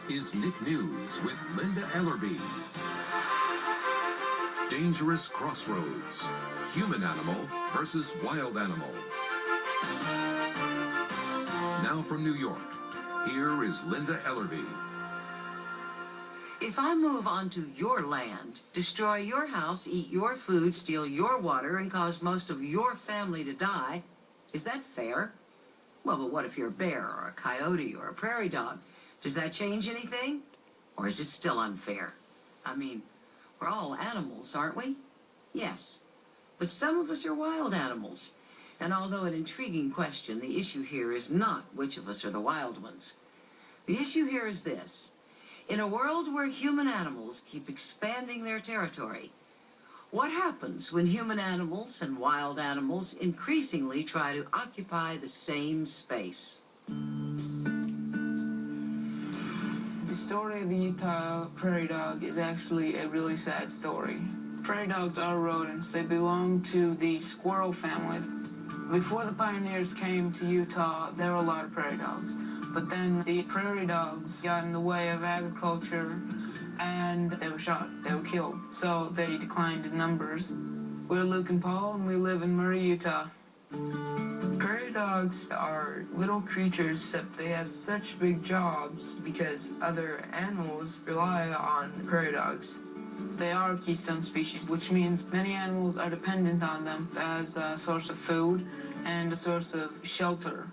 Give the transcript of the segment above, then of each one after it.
is Nick News with Linda Ellerby. Dangerous crossroads. Human animal versus wild animal. Now from New York, here is Linda Ellerby. If I move onto your land, destroy your house, eat your food, steal your water, and cause most of your family to die, is that fair? Well, but what if you're a bear or a coyote or a prairie dog? Does that change anything? Or is it still unfair? I mean, we're all animals, aren't we? Yes. But some of us are wild animals. And although an intriguing question, the issue here is not which of us are the wild ones. The issue here is this. In a world where human animals keep expanding their territory, what happens when human animals and wild animals increasingly try to occupy the same space? The story of the Utah prairie dog is actually a really sad story. Prairie dogs are rodents. They belong to the squirrel family. Before the pioneers came to Utah, there were a lot of prairie dogs. But then the prairie dogs got in the way of agriculture and they were shot, they were killed. So they declined in numbers. We're Luke and Paul and we live in Murray, Utah. Prairie dogs are little creatures, except they have such big jobs because other animals rely on prairie dogs. They are a keystone species, which means many animals are dependent on them as a source of food and a source of shelter.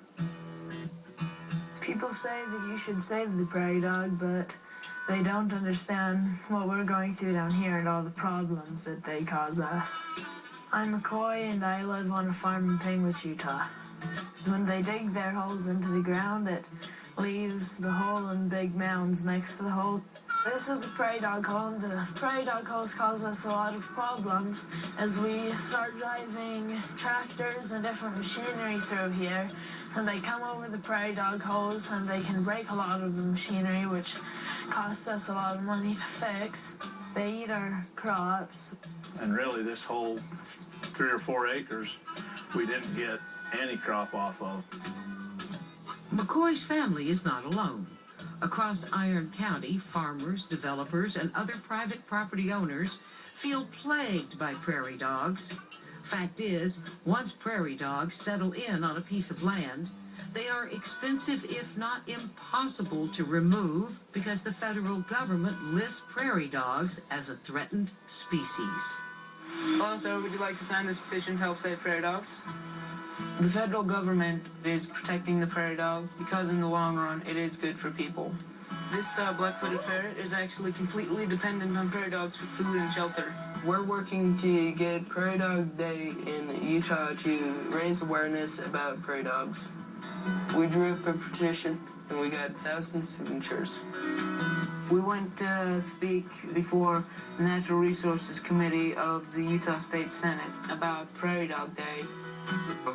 People say that you should save the prairie dog, but they don't understand what we're going through down here and all the problems that they cause us. I'm McCoy and I live on a farm in Penguich, Utah. When they dig their holes into the ground, it leaves the hole in big mounds next to the hole. This is a prairie dog hole, and the prairie dog holes cause us a lot of problems as we start driving tractors and different machinery through here, and they come over the prairie dog holes and they can break a lot of the machinery, which costs us a lot of money to fix. They eat our crops. And really this whole 3 or 4 acres we didn't get any crop off of. McCoy's family is not alone. Across Iron County, farmers, developers, and other private property owners feel plagued by prairie dogs. Fact is, once prairie dogs settle in on a piece of land, they are expensive, if not impossible, to remove because the federal government lists prairie dogs as a threatened species. Hello, sir. Would you like to sign this petition to help save prairie dogs? The federal government is protecting the prairie dog because in the long run, it is good for people. This black-footed ferret is actually completely dependent on prairie dogs for food and shelter. We're working to get Prairie Dog Day in Utah to raise awareness about prairie dogs. We drew up a petition and we got 1,000 signatures. We went to speak before the Natural Resources Committee of the Utah State Senate about Prairie Dog Day.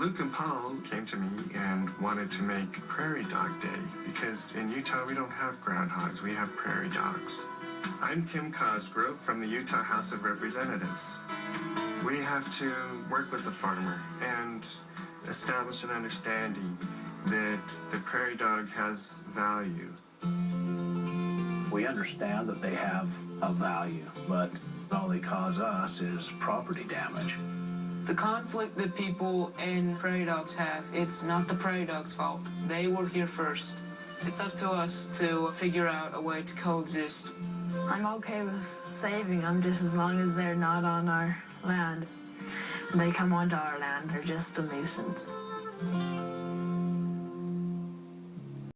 Luke and Paul came to me and wanted to make Prairie Dog Day because in Utah we don't have groundhogs, we have prairie dogs. I'm Tim Cosgrove from the Utah House of Representatives. We have to work with the farmer and establish an understanding that the prairie dog has value. We understand that they have a value, but all they cause us is property damage. The conflict that people in prairie dogs have, it's not the prairie dogs' fault. They were here first. It's up to us to figure out a way to coexist. I'm okay with saving them just as long as they're not on our land. They come onto our land, they're just a nuisance.